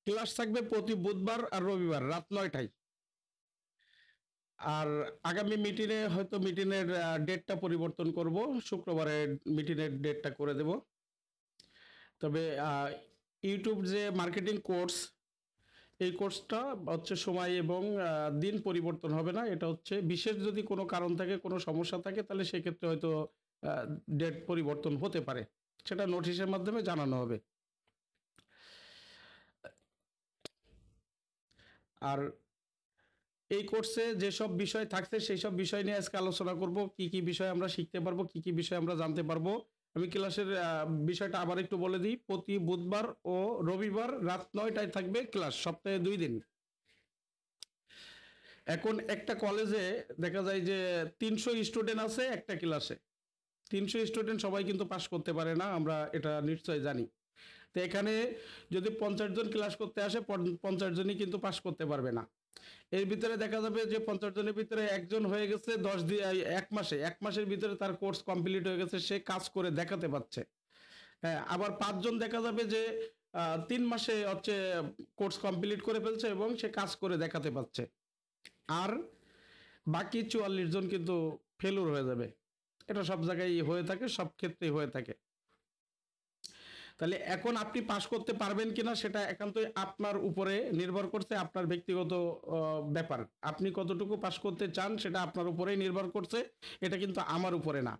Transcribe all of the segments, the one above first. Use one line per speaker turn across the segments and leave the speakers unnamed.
Class থাকবে প্রতি বুধবার আর রবিবার রাত ৯টায়। আর আগামী মিটিংয়ে হয়তো মিটিংয়ের ডেটটা পরিবর্তন করব, শুক্রবারে মিটিংয়ের ডেটটা করে দেব। তবে ইউটিউব যে মার্কেটিং কোর্স, এই কোর্সটা হচ্ছে সময় এবং দিন পরিবর্তন হবে না। এটা হচ্ছে বিশেষ যদি কোনো কারণ থাকে, কোনো সমস্যা থাকে, তাহলে সেক্ষেত্রে হয়তো ডেট পরিবর্তন হতে পারে, সেটা নোটিশের মাধ্যমে জানানো হবে। আর এই কোর্সে যেসব বিষয় থাকছে সেই সব বিষয় নিয়ে আজকে আলোচনা করব, কি কি বিষয় আমরা শিখতে পারবো, কি কি বিষয় আমরা জানতে পারবো। আমি ক্লাসের বিষয়টা আবার একটু বলে দিই। প্রতি বুধবার ও রবিবার রাত ৯টায় থাকবে ক্লাস, সপ্তাহে ২ দিন। এখন একটা কলেজে দেখা যায় যে ৩০০ স্টুডেন্ট আছে একটা ক্লাসে। ৩০০ স্টুডেন্ট সবাই কিন্তু পাশ করতে পারে না, আমরা এটা নিশ্চয় জানি। তো এখানে যদি ৫০ জন ক্লাস করতে আসে, ৫০ জনই কিন্তু পাশ করতে পারবে না। এর ভিতরে দেখা যাবে যে ৫০ জনের ভিতরে একজন হয়ে গেছে ১০ দিন, ১ মাসের ভিতরে তার কোর্স কমপ্লিট হয়ে গেছে, সে কাজ করে দেখাতে পারছে। হ্যাঁ, আবার ৫ জন দেখা যাবে যে ৩ মাসে হচ্ছে কোর্স কমপ্লিট করে ফেলছে এবং সে কাজ করে দেখাতে পারছে। আর বাকি ৪৪ জন কিন্তু ফেলুর হয়ে যাবে। এটা সব জায়গায় হয়ে থাকে, সব ক্ষেত্রেই হয়ে থাকে। তাহলে এখন আপনি পাশ করতে পারবেন কিনা সেটা একান্তই আপনার উপরে নির্ভর করছে, আপনার ব্যক্তিগত ব্যাপার। আপনি কতটুকু পাশ করতে চান সেটা আপনার উপরেই নির্ভর করছে, এটা কিন্তু আমার উপরে না।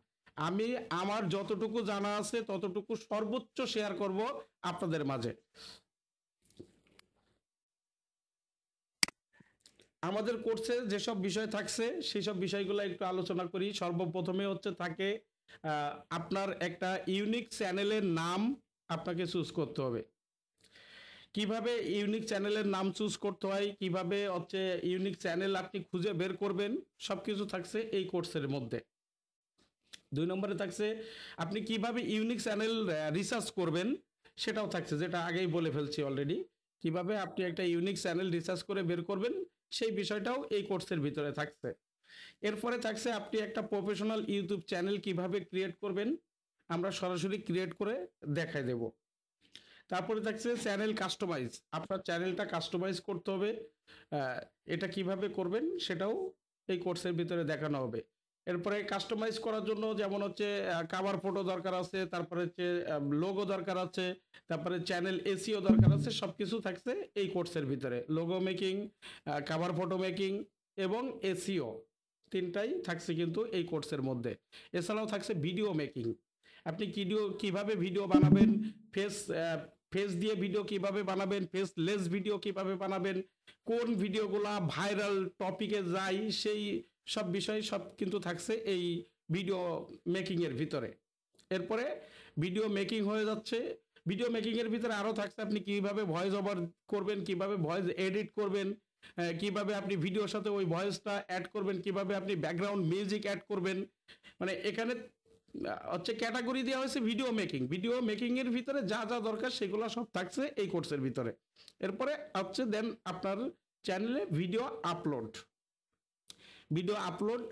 আমি আমার যতটুকু জানা আছে ততটুকু সর্বোচ্চ শেয়ার করব আপনাদের মাঝে। আমাদের কোর্সে যেসব বিষয় থাকছে সেই সব বিষয়গুলো একটু আলোচনা করি। সর্বপ্রথমে হচ্ছে থাকে আপনার একটা ইউনিক চ্যানেলের নাম আপনাকে চুজ করতে হবে। কিভাবে ইউনিক চ্যানেলের নাম চুজ করতে হয়, কিভাবে হচ্ছে ইউনিক চ্যানেল আপনি খুঁজে বের করবেন, সবকিছু থাকছে এই কোর্সের মধ্যে। ২ নম্বরে থাকছে আপনি কিভাবে ইউনিক চ্যানেল রিসার্চ করবেন, সেটাও থাকছে, যেটা আগেই বলে ফেলছি অলরেডি। কিভাবে আপনি একটা ইউনিক চ্যানেল রিসার্চ করে বের করবেন, সেই বিষয়টাও এই কোর্সের ভিতরে থাকছে। এরপরে থাকছে আপনি একটা প্রফেশনাল ইউটিউব চ্যানেল কিভাবে ক্রিয়েট করবেন, আমরা সরাসরি ক্রিয়েট করে দেখাই দেব। তারপরে থাকছে চ্যানেল কাস্টমাইজ, আপনার চ্যানেলটা কাস্টমাইজ করতে হবে। এটা কিভাবে করবেন সেটাও এই কোর্সের ভিতরে দেখানো হবে। এরপরে কাস্টমাইজ করার জন্য যেমন হচ্ছে কাভার ফটো দরকার আছে, তারপরে হচ্ছে লোগো দরকার আছে, তারপরে চ্যানেল এসিও দরকার আছে, সব কিছু থাকছে এই কোর্সের ভিতরে। Logo making, cover photo making এবং এসিও, তিনটাই থাকছে কিন্তু এই কোর্সের মধ্যে। এছাড়াও থাকছে ভিডিও মেকিং, আপনি কিভাবে ভিডিও বানাবেন, ফেস ফেস দিয়ে ভিডিও কিভাবে বানাবেন, ফেস লেস ভিডিও কিভাবে বানাবেন, কোন ভিডিওগুলা ভাইরাল টপিকে যায়, সেই সব বিষয় সব কিন্তু থাকছে এই ভিডিও মেকিং এর ভিতরে। এরপরে ভিডিও মেকিং হয়ে যাচ্ছে, ভিডিও মেকিং এর ভিতরে আরো থাকছে আপনি কিভাবে ভয়েস ওভার করবেন, কিভাবে ভয়েস এডিট করবেন, কিভাবে আপনি ভিডিওর সাথে ওই ভয়েসটা অ্যাড করবেন, কিভাবে আপনি ব্যাকগ্রাউন্ড মিউজিক অ্যাড করবেন। মানে এখানে হচ্ছে ক্যাটাগরি দেওয়া হয়েছে ভিডিও মেকিং। ভিডিও মেকিং এর ভিতরে যা যা দরকার সেগুলো সব থাকছে এই কোর্সের ভিতরে। এরপরে হচ্ছে দেন আপনার চ্যানেলে ভিডিও আপলোড। ভিডিও আপলোড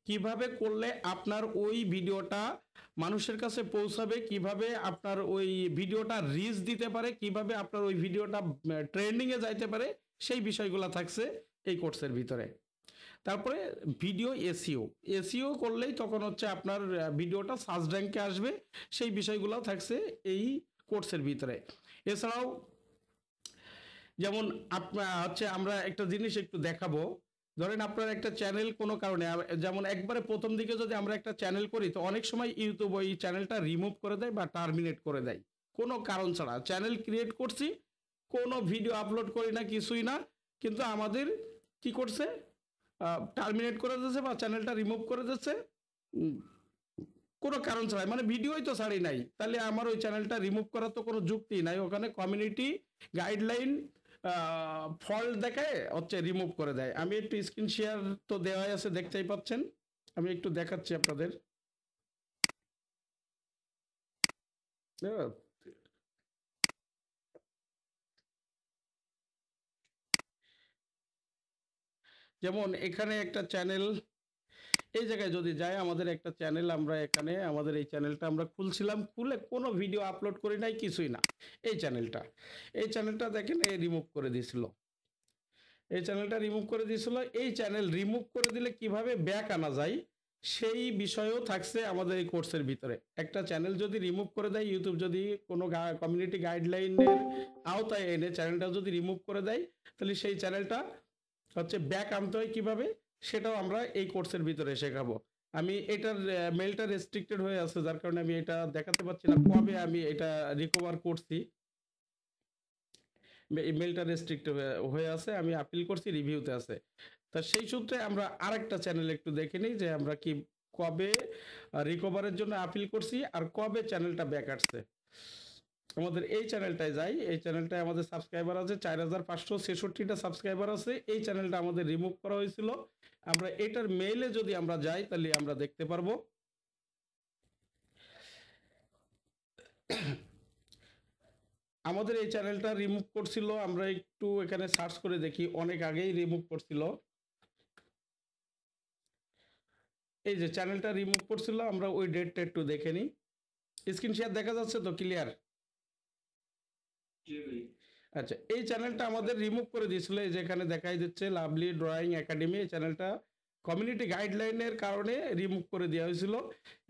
কিভাবে করলে আপনার ওই ভিডিওটা মানুষের কাছে পৌঁছাবে, কিভাবে আপনার ওই ভিডিওটা রিচ দিতে পারে, কিভাবে আপনার ওই ভিডিওটা ট্রেন্ডিং এ যাইতে পারে, সেই বিষয়গুলো থাকছে এই কোর্সের ভিতরে। তারপরে ভিডিও এসইও, এসইও করলেই তখন হচ্ছে আপনার ভিডিওটা সার্চ র্যাঙ্কে আসবে, সেই বিষয়গুলো থাকছে এই কোর্সের ভিতরে। এছাড়াও যেমন হচ্ছে আমরা একটা জিনিস একটু দেখাবো। ধরেন আপনার একটা চ্যানেল কোনো কারণে যেমন একবারে প্রথম দিকে যদি আমরা একটা চ্যানেল করি, তো অনেক সময় ইউটিউব ওই চ্যানেলটা রিমুভ করে দেয় বা টার্মিনেট করে দেয় কোনো কারণ ছাড়া। চ্যানেল ক্রিয়েট করছি, কোনো ভিডিও আপলোড করি না, কিছুই না, কিন্তু আমাদের কি করছে, টার্মিনেট করে দিচ্ছে বা চ্যানেলটা রিমুভ করে দিচ্ছে কোনো কারণ ছাড়াই, মানে ভিডিওই তো ছাড়ি নাই, তাহলে আমার ওই চ্যানেলটা রিমুভ করার তো কোনো যুক্তি নাই। ওখানে কমিউনিটি গাইডলাইন ফল্ট দেখায় হচ্ছে রিমুভ করে দেয়। আমি একটু স্ক্রিন শেয়ার তো দেওয়াই আছে, দেখতেই পাচ্ছেন, আমি একটু দেখাচ্ছি আপনাদের। যেমন এখানে একটা চ্যানেল এই জায়গায় যদি যাই, আমাদের একটা চ্যানেল, আমরা এখানে আমাদের এই চ্যানেলটা আমরা খুলছিলাম, খুলে কোনো ভিডিও আপলোড করি নাই, কিছুই না। এই চ্যানেলটা দেখেন রিমুভ করে দিয়েছিল, এই চ্যানেলটা রিমুভ করে দিয়েছিল। এই চ্যানেল রিমুভ করে দিলে কিভাবে ব্যাক আনা যায় সেই বিষয়েও থাকছে আমাদের এই কোর্সের ভিতরে। একটা চ্যানেল যদি রিমুভ করে দেয়, ইউটিউব যদি কোনো কমিউনিটি গাইডলাইনের আওতায় এনে চ্যানেলটা যদি রিমুভ করে দেয়, তাহলে সেই চ্যানেলটা হচ্ছে ব্যাক আনতে হয় কিভাবে, সেটাও আমরা এই কোর্সের ভিতরে শেখাবো। আমি এটার মেলটা রেস্ট্রিক্টেড হয়ে আছে, যার কারণে আমি এটা দেখাতে পারছি না কবে আমি এটা রিকভার করছি। মেলটা রেস্ট্রিক্ট হয়ে আছে, আমি আপিল করছি, রিভিউতে আছে। তা সেই সূত্রে আমরা আরেকটা চ্যানেল একটু দেখে নিই যে আমরা কি কবে রিকভারের জন্য আপিল করছি আর কবে চ্যানেলটা ব্যাক আসছে। আমাদের এই চ্যানেলটায় যাই, এই চ্যানেলটায় আমাদের সাবস্ক্রাইবার আছে 4566টা সাবস্ক্রাইবার আছে। এই চ্যানেলটা আমাদের রিমুভ করা হয়েছিল। আমরা এটার মেইলে যদি আমরা যাই, তাহলে আমরা দেখতে পারবো আমাদের এই চ্যানেলটা রিমুভ করছিল, আমরা একটু এখানে সার্চ করে দেখি, অনেক আগেই রিমুভ করছিল। এই যে চ্যানেলটা রিমুভ করছিল, আমরা ওই ডেটটা একটু দেখে নিই। স্ক্রিন শেয়ার দেখা যাচ্ছে তো ক্লিয়ার? আচ্ছা, এই চ্যানেলটা আমাদের রিমুভ করে দিয়েছিল, এই যে এখানে দেখাই দিচ্ছে লাভলি ড্রয়িং একাডেমি। এই চ্যানেলটা কমিউনিটি গাইডলাইনের কারণে রিমুভ করে দেওয়া হয়েছিল।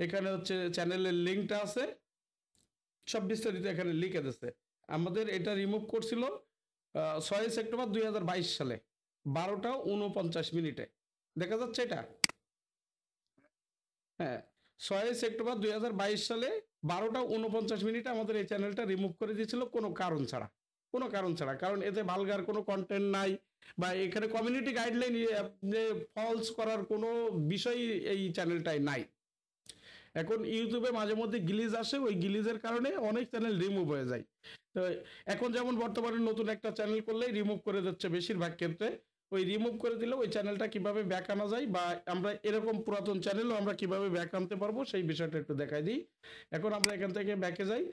এখানে হচ্ছে চ্যানেলের লিঙ্কটা আছে, সব বিস্তারিত এখানে লিখে দিচ্ছে। আমাদের এটা রিমুভ করছিল 6 সেপ্টেম্বর 2022 সালে 12টা 49 মিনিটে। দেখা যাচ্ছে এটা? হ্যাঁ, 6 সেপ্টেম্বর 2022 সালে 12টা 49 মিনিটে আমাদের এই চ্যানেলটা রিমুভ করে দিয়েছিল কোনো কারণ ছাড়া, কোনো কারণ ছাড়া। কারণ এতে ভালগার কোনো কন্টেন্ট নাই, বা এখানে কমিউনিটি গাইডলাইন ফলস করার কোনো বিষয় এই চ্যানেলটায় নাই। এখন ইউটিউবে মাঝে মধ্যে গ্লিজ আসে, ওই গ্লিজের কারণে অনেক চ্যানেল রিমুভ হয়ে যায়। তো এখন যেমন বর্তমানে নতুন একটা চ্যানেল করলেই রিমুভ করে দিচ্ছে বেশিরভাগ ক্ষেত্রে। ওই রিমুভ করে দিলে ওই চ্যানেলটা কিভাবে ব্যাক আনা যায়, বা আমরা এরকম পুরাতন চ্যানেলও আমরা কিভাবে ব্যাক আনতে পারবো সেই বিষয়টা একটু দেখাই দিই। এখন আমরা এখান থেকে ব্যাকে যাই।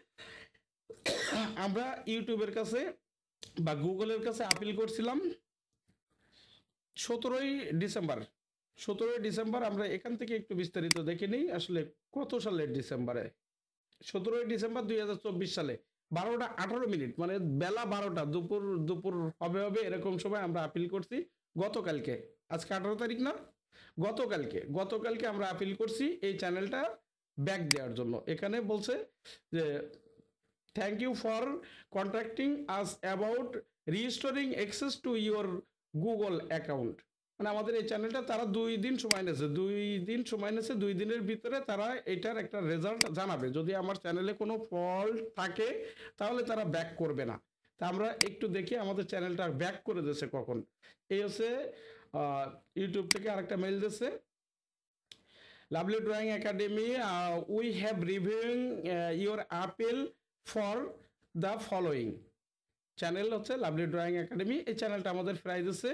আমরা ইউটিউবের কাছে বা গুগলের কাছে আপিল করছিলাম 17ই ডিসেম্বর। 17ই ডিসেম্বর আমরা এখান থেকে একটু বিস্তারিত দেখে নিই আসলে কত সালের ডিসেম্বরে। 17ই ডিসেম্বর 2024 সালে 12টা 18 মিনিট, মানে বেলা 12টা, দুপুর দুপুর হবে হবে এরকম সময় আমরা আপিল করছি গতকালকে। আজকে 18 তারিখ না? গতকালকে আমরা আপিল করছি এই চ্যানেলটা ব্যাক দেওয়ার জন্য। এখানে বলছে যে thank you for contacting us about restoring access to your Google account. মানে আমাদের এই চ্যানেলটা তারা 2 দিন সময় নিয়েছে, 2 দিনের ভিতরে তারা এটার একটা রেজাল্ট জানাবে। যদি আমার চ্যানেলে কোনো ফল্ট থাকে তাহলে তারা ব্যাক করবে না। তা আমরা একটু দেখি আমাদের চ্যানেলটা ব্যাক করে দিয়েছে কখন। এই হচ্ছে ইউটিউব থেকে আরেকটা মেল দিয়েছে, lovely drawing academy we have reviewing your appeal for the following. Channel হচ্ছে লাভলি ড্রয়িং একাডেমি। এই চ্যানেলটা আমাদের প্রাইস আছে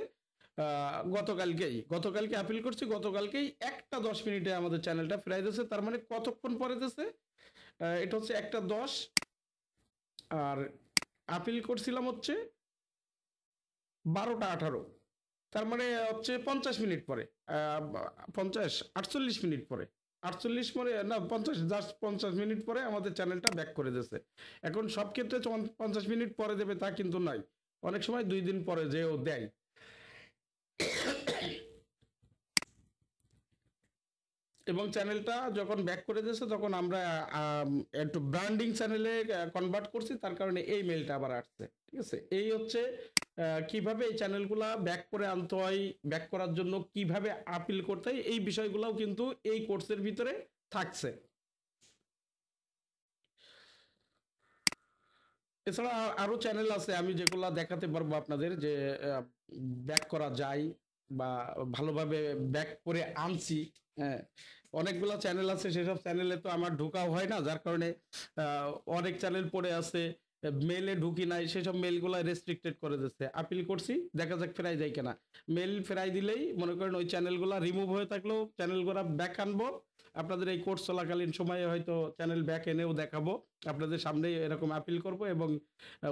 গতকালকে আপিল করছি, গতকালকেই 1টা 10 মিনিটে আমাদের চ্যানেলটা প্রাইস আছে। তার মানে কতক্ষণ পরে দিয়েছে? এটা হচ্ছে 1টা 10, আর আপিল করছিলাম হচ্ছে 12টা 18। তার মানে হচ্ছে 50 মিনিট পরে, 48 মিনিট পরে, 48 পরে না 50, জাস্ট 50 মিনিট পরে আমাদের চ্যানেলটা ব্যাক করে দিয়েছে। এখন সব ক্ষেত্রে 50 মিনিট পরে দেবে তা কিন্তু নয়, অনেক সময় 2 দিন পরে যেও দেয়। এবং চ্যানেলটা যখন ব্যাক করে দিয়েছে তখন আমরা একটু ব্র্যান্ডিং চ্যানেলে কনভার্ট করছি, তার কারণে এই মেলটা আবার আসছে। ঠিক আছে, এই হচ্ছে কিভাবে এই চ্যানেলগুলা ব্যাক করে আনতে হয়, ব্যাক করার জন্য কিভাবে আপিল করতে হয়, এই বিষয়গুলোও কিন্তু এই কোর্সের ভিতরে থাকছে। এছাড়া আরো চ্যানেল আছে আমি যেগুলা দেখাতে পারবো আপনাদের, যে ব্যাক করা যায় বা ভালোভাবে ব্যাক করে আনছি। হ্যাঁ, অনেকগুলো চ্যানেল আছে, সেসব চ্যানেলে তো আমার ঢোকাও হয় না, যার কারণে অনেক চ্যানেল পড়ে আছে, মেলে ঢুকি নাই, সেসব মেলগুলো রেস্ট্রিক্টেড করে দিচ্ছে। আপিল করছি, দেখা যাক ফেরাই যায় কিনা। মেল ফেরাই দিলেই মনে করেন ওই চ্যানেলগুলো রিমুভ হয়ে থাকলেও চ্যানেলগুলো ব্যাক আনবো, আপনাদের এই কোর্স চলাকালীন সময়ে হয়তো চ্যানেল ব্যাক এনেও দেখাবো, আপনাদের সামনে এরকম আপিল করব, এবং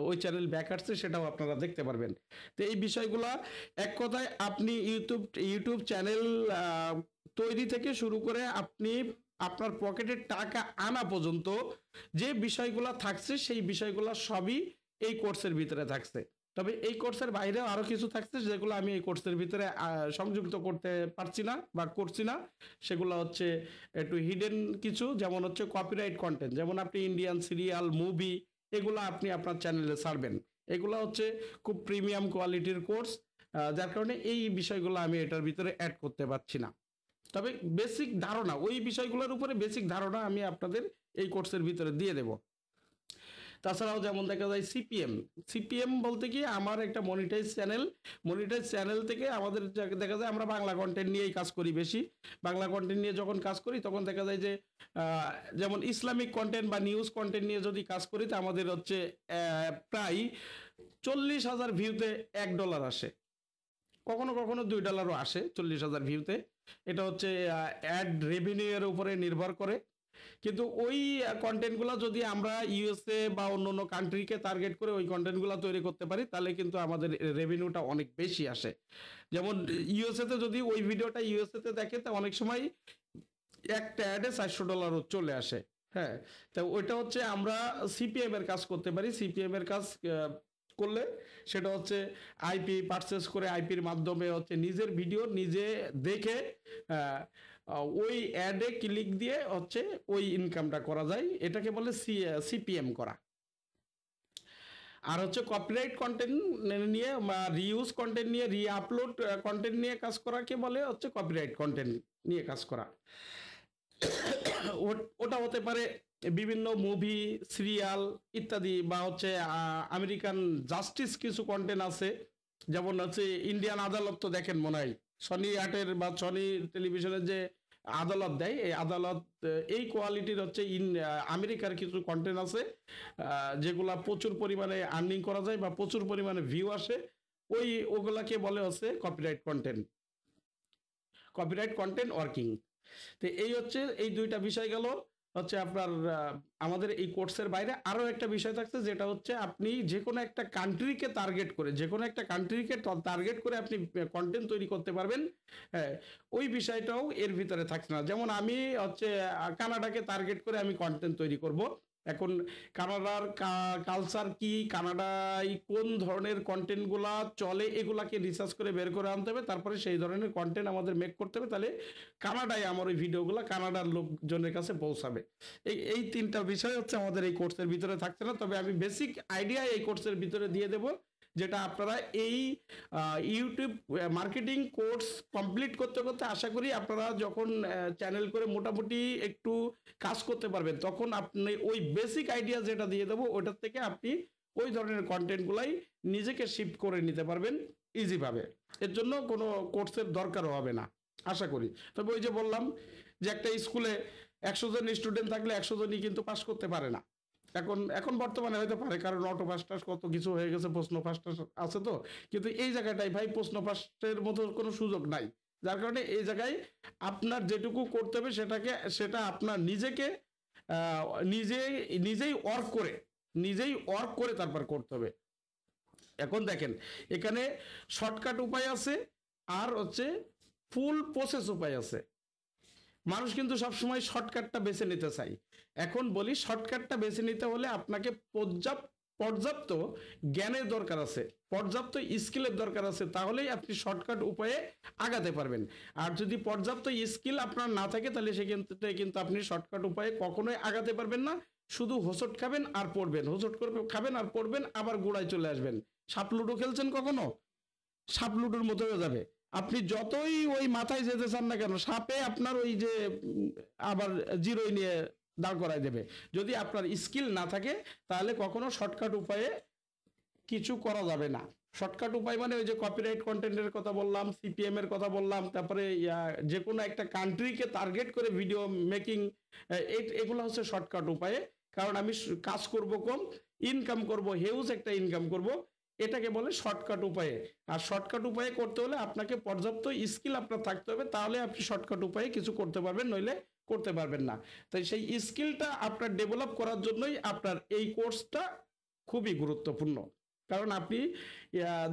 ওই চ্যানেল ব্যাক আসছে সেটাও আপনারা দেখতে পারবেন। তো এই বিষয়গুলা এক কথায় আপনি ইউটিউব চ্যানেল তৈরি থেকে শুরু করে আপনি আপনার পকেটের টাকা আনা পর্যন্ত যে বিষয়গুলো থাকছে সেই বিষয়গুলো সবই এই কোর্সের ভিতরে থাকছে। তবে এই কোর্সের বাইরে আরো কিছু থাকছে যেগুলো আমি এই কোর্সের ভিতরে সংযুক্ত করতে পারছি না বা করছি না। সেগুলো হচ্ছে একটু হিডেন কিছু, যেমন হচ্ছে কপিরাইট কন্টেন্ট, যেমন আপনি ইন্ডিয়ান সিরিয়াল, মুভি, এগুলো আপনি আপনার চ্যানেলে ছাড়বেন। এগুলো হচ্ছে খুব প্রিমিয়াম কোয়ালিটির কোর্স, যার কারণে এই বিষয়গুলো আমি এটার ভিতরে অ্যাড করতে পারছি না। তবে বেসিক ধারণা, ওই বিষয়গুলোর উপরে বেসিক ধারণা আমি আপনাদের এই কোর্সের ভিতরে দিয়ে দেব। তাছাড়াও যেমন দেখা যায় সিপিএম বলতে কি, আমার একটা মনিটাইজ চ্যানেল থেকে আমাদের দেখা যায় আমরা বাংলা কন্টেন্ট নিয়েই কাজ করি বেশি। বাংলা কন্টেন্ট নিয়ে যখন কাজ করি তখন দেখা যায় যে যেমন ইসলামিক কন্টেন্ট বা নিউজ কন্টেন্ট নিয়ে যদি কাজ করি তো আমাদের হচ্ছে প্রায় 40,000 ভিউতে $1 আসে, কখনো কখনো $2 আসে 40,000 ভিউতে। এটা হচ্ছে অ্যাড রেভিনিউ এর উপরে নির্ভর করে। কিন্তু ওই কন্টেন্টগুলো যদি আমরা ইউএসএ বা অন্য কান্ট্রিকে টার্গেট করে ওই কন্টেন্টগুলো তৈরি করতে পারি তাহলে কিন্তু আমাদের রেভিনিউটা অনেক বেশি আসে। যেমন ইউএসএ তে যদি ওই ভিডিওটা ইউএসএ তে দেখে তো অনেক সময় একটা অ্যাডে $400 চলে আসে। হ্যাঁ, তো ওইটা হচ্ছে আমরা সিপিএম এর কাজ করতে পারি। সিপিএম এর কাজ করলে সেটা হচ্ছে আইপি পারচেস করে আইপির মাধ্যমে হচ্ছে নিজের ভিডিও নিজে দেখে ওই অ্যাডে ক্লিক দিয়ে হচ্ছে ওই ইনকামটা করা যায়, এটাকে বলে সিপিএম করা। আর হচ্ছে কপিরাইট কন্টেন্ট নিয়ে বা রিউজ কন্টেন্ট নিয়ে রিআপলোড কন্টেন্ট নিয়ে কাজ করাকে বলে হচ্ছে কপিরাইট কন্টেন্ট নিয়ে কাজ করা। ওটা হতে পারে বিভিন্ন মুভি, সিরিয়াল ইত্যাদি, বা হচ্ছে আমেরিকান জাস্টিস কিছু কন্টেন্ট আছে, যেমন হচ্ছে ইন্ডিয়ান আদালত তো দেখেন মনে হয়, সনি আর্টের বা সনি টেলিভিশনের যে আদালত দেয়, এই আদালত এই কোয়ালিটির হচ্ছে আমেরিকার কিছু কন্টেন্ট আছে যেগুলা প্রচুর পরিমাণে আর্নিং করা যায় বা প্রচুর পরিমাণে ভিউ আসে, ওগুলাকে বলে হচ্ছে কপিরাইট কন্টেন্ট ওয়ার্কিং। তো এই হচ্ছে এই দুইটা বিষয় গেল হচ্ছে আপনার আমাদের এই কোর্সের বাইরে আরো একটা বিষয় থাকছে, যেটা হচ্ছে আপনি যে কোনো একটা কান্ট্রিকে টার্গেট করে আপনি কন্টেন্ট তৈরি করতে পারবেন। হ্যাঁ, ওই বিষয়টাও এর ভিতরে থাকছে না। যেমন আমি হচ্ছে কানাডাকে টার্গেট করে আমি কন্টেন্ট তৈরি করব। এখন কানাডার কালচার কি, কানাডায় কোন ধরনের কন্টেন্টগুলা চলে, এগুলাকে রিসার্চ করে বের করে আনতে হবে, তারপরে সেই ধরনের কন্টেন্ট আমাদের মেক করতে হবে, তাহলে কানাডায় আমার ওই ভিডিওগুলো কানাডার লোকজনের কাছে পৌঁছাবে। এই তিনটা বিষয় হচ্ছে আমাদের এই কোর্সের ভিতরে থাকছে না। তবে আমি বেসিক আইডিয়া এই কোর্সের ভিতরে দিয়ে দেব, যেটা আপনারা এই ইউটিউব মার্কেটিং কোর্স কমপ্লিট করতে করতে আশা করি আপনারা যখন চ্যানেল করে মোটামুটি একটু কাজ করতে পারবেন, তখন আপনি ওই বেসিক আইডিয়া যেটা দিয়ে দেবো ওটার থেকে আপনি ওই ধরনের কন্টেন্টগুলাই নিজেকে শিফট করে নিতে পারবেন ইজিভাবে। এর জন্য কোনো কোর্সের দরকারও হবে না আশা করি। তবে ওই যে বললাম যে একটা স্কুলে 100 জন স্টুডেন্ট থাকলে 100 জনই কিন্তু পাস করতে পারে না। এখন বর্তমানে হয়তো পারে, কারণ অটো পাস টাস কত কিছু হয়ে গেছে, প্রশ্ন পাস টাস আছে তো, কিন্তু এই জায়গাটাই ভাই প্রশ্ন পাসের মতো কোনো সুযোগ নাই। যার কারণে এই জায়গায় আপনার যেটুকু করতে হবে সেটা আপনার নিজেই ওয়ার্ক করে তারপর করতে হবে। এখন দেখেন এখানে শর্টকাট উপায় আছে আর হচ্ছে ফুল প্রসেস উপায় আছে। মানুষ কিন্তু সবসময় শর্টকাটটা বেছে নিতে চাই। এখন বলি শর্টকাটটা বেছে নিতে হলে আপনাকে পর্যাপ্ত জ্ঞানের দরকার আছে, পর্যাপ্ত স্কিলের দরকার আছে, তাহলেই আপনি শর্টকাট উপায়ে আগাতে পারবেন। আর যদি পর্যাপ্ত স্কিল আপনার না থাকে তাহলে সেক্ষেত্রে কিন্তু আপনি শর্টকাট উপায়ে কখনোই আগাতে পারবেন না। শুধু হোঁচট খাবেন আর পড়বেন, খাবেন আর পড়বেন, আবার গোড়ায় চলে আসবেন। সাপ লুডো খেলছেন কখনো? সাপ লুডোর মতো হয়ে যাবে। আপনি যতই ওই মাথায় যেতে চান না কেন, সাপে আপনার ওই যে আবার জিরোই নিয়ে দাঁড় করায় দেবে। যদি আপনার স্কিল না থাকে তাহলে কখনো শর্টকাট উপায়ে কিছু করা যাবে না। শর্টকাট উপায় মানে ওই যে কপিরাইট কন্টেন্টের কথা বললাম, সিপিএম এর কথা বললাম, তারপরে যে কোনো একটা কান্ট্রিকে টার্গেট করে ভিডিও মেকিং, এগুলো হচ্ছে শর্টকাট উপায়ে। কারণ আমি কাজ করব কম, ইনকাম করব হিউজ একটা ইনকাম করব, এটাকে বলে শর্টকাট উপায়ে। আর শর্টকাট উপায়ে করতে হলে আপনাকে পর্যাপ্ত স্কিল আপনার থাকতে হবে, তাহলে আপনি শর্টকাট উপায়ে কিছু করতে পারবেন, নইলে করতে পারবেন না। তাই সেই স্কিলটা আপনার ডেভেলপ করার জন্যই আপনার এই কোর্সটা খুবই গুরুত্বপূর্ণ। কারণ আপনি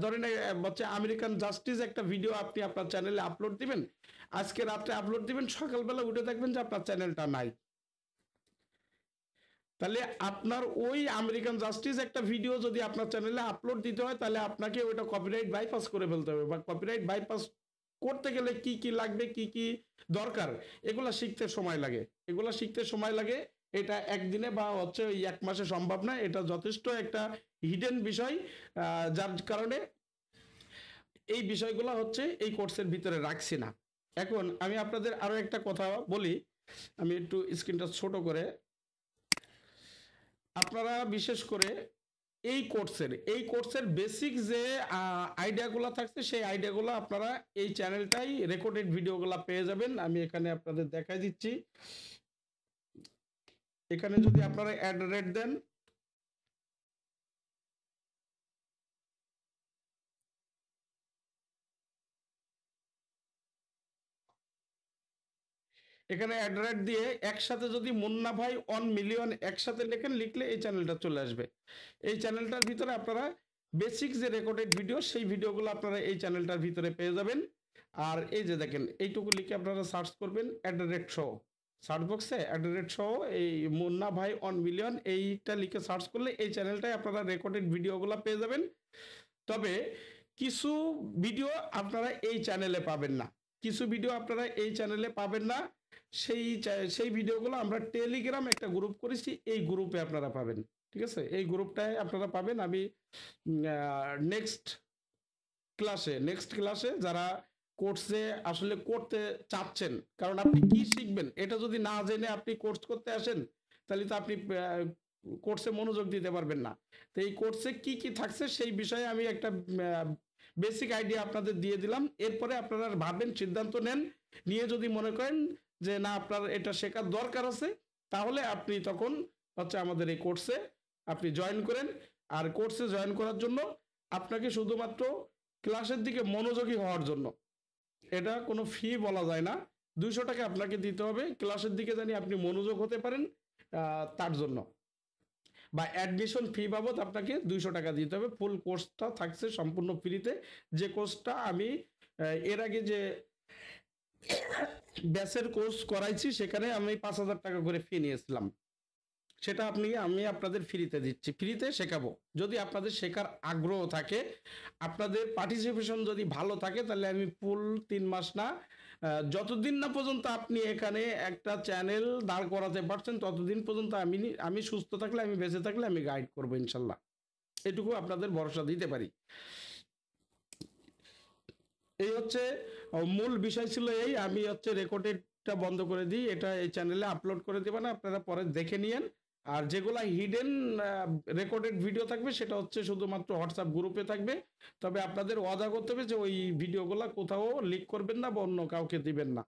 ধরেন হচ্ছে আমেরিকান জাস্টিস একটা ভিডিও আপনি আপনার চ্যানেলে আপলোড দিবেন, আজকে রাত্রে আপলোড দিবেন, সকালবেলা উঠে দেখবেন যে আপনার চ্যানেলটা নাই। তাহলে আপনার ওই আমেরিকান জাস্টিস একটা ভিডিও যদি আপনার চ্যানেলে আপলোড দিতে হয়, তাহলে আপনাকে ওইটা কপিরাইট বাইপাস করে ফেলতে হবে, বা কপিরাইট বাইপাস করতে গেলে কি কি লাগবে, কি কি দরকার, এগুলা শিখতে সময় লাগে, এগুলা শিখতে সময় লাগে। এটা একদিনে বা হচ্ছে ওই এক মাসে সম্ভব না, এটা যথেষ্ট একটা হিডেন বিষয়, যার কারণে এই বিষয়গুলো হচ্ছে এই কোর্সের ভিতরে রাখছি না। এখন আমি আপনাদের আরো একটা কথা বলি, আমি একটু স্ক্রিনটা ছোট করে, আপনারা বিশেষ করে এই কোর্সের বেসিক যে আইডিয়াগুলো থাকছে, সেই আইডিয়াগুলো আপনারা এই চ্যানেলটাই রেকর্ডেড ভিডিওগুলো পেয়ে যাবেন। আমি এখানে আপনাদের দেখাই দিচ্ছি। এখানে যদি আপনারা অ্যাড রেট দেন, এখানে অ্যাড রেট দিয়ে একসাথে যদি মুন্না ভাই 1 মিলিয়ন একসাথে লেখেন, লিখলে এই চ্যানেলটা চলে আসবে। এই চ্যানেলটার ভিতরে আপনারা বেসিক যে রেকর্ডেড ভিডিও, সেই ভিডিওগুলো আপনারা এই চ্যানেলটার ভিতরে পেয়ে যাবেন। আর এই যে দেখেন, এইটুকু লিখে আপনারা সার্চ করবেন অ্যাট দ্য রেট সহ, সার্চ বক্সে অ্যাট দ্য রেট সহ এই মুন্না ভাই 1 মিলিয়ন এইটা লিখে সার্চ করলে এই চ্যানেলটায় আপনারা রেকর্ডেড ভিডিওগুলো পেয়ে যাবেন। তবে কিছু ভিডিও আপনারা এই চ্যানেলে পাবেন না, কিছু ভিডিও আপনারা এই চ্যানেলে পাবেন না। সেই ভিডিওগুলো আমরা টেলিগ্রাম একটা গ্রুপ করেছি, এই গ্রুপে আপনারা পাবেন। ঠিক আছে, এই গ্রুপটায় আপনারা পাবেন। আমি নেক্সট ক্লাসে যারা কোর্সে আসলে করতে চাচ্ছেন, কারণ আপনি কি শিখবেন এটা যদি না জেনে আপনি কোর্স করতে আসেন, তাহলে তো আপনি কোর্সে মনোযোগ দিতে পারবেন না। তো এই কোর্সে কি কি থাকছে সেই বিষয়ে আমি একটা বেসিক আইডিয়া আপনাদের দিয়ে দিলাম। এরপরে আপনারা ভাবেন, সিদ্ধান্ত নেন, নিয়ে যদি মনে করেন যে না আপনার এটা শেখার দরকার আছে, তাহলে আপনি তখন হচ্ছে আমাদের এই কোর্সে আপনি জয়েন করেন। আর কোর্সে জয়েন করার জন্য আপনাকে শুধুমাত্র ক্লাসের দিকে মনোযোগী হওয়ার জন্য, এটা কোনো ফি বলা যায় না, 200 টাকা আপনাকে দিতে হবে ক্লাসের দিকে জানি আপনি মনোযোগ হতে পারেন, তার জন্য। বা অ্যাডমিশন ফি বাবদ আপনাকে 200 টাকা দিতে হবে। ফুল কোর্সটা থাকছে সম্পূর্ণ ফ্রিতে। যে কোর্সটা আমি এর আগে যে ব্যাচের কোর্স করাইছি, সেখানে আমি 5,000 টাকা করে ফি নিয়েছিলাম, সেটা আমি আপনাদের ফ্রিতে দিচ্ছি, ফ্রিতে শেখাবো। যদি আপনাদের শেখার আগ্রহ থাকে, আপনাদের পার্টিসিপেশন যদি ভালো থাকে, তাহলে আমি ফুল 3 মাস না, যতদিন না পর্যন্ত আপনি এখানে একটা চ্যানেল দাঁড় করাতে পারছেন, ততদিন পর্যন্ত আমি সুস্থ থাকলে, আমি বেঁচে থাকলে আমি গাইড করবো ইনশাল্লাহ, এটুকু আপনাদের ভরসা দিতে পারি। এই হচ্ছে মূল বিষয় ছিল এই। আমি হচ্ছে রেকর্ডেডটা বন্ধ করে দিই, এটা এই চ্যানেলে আপলোড করে দেবেন, আপনারা পরে দেখে নিয়েন। আর যেগুলা হিডেন রেকর্ডেড ভিডিও থাকবে, সেটা হচ্ছে শুধুমাত্র হোয়াটসঅ্যাপ গ্রুপে থাকবে। তবে আপনাদের ওয়াদা করতে হবে যে ওই ভিডিওগুলা কোথাও লিক করবেন না বা অন্য কাউকে দিবেন না।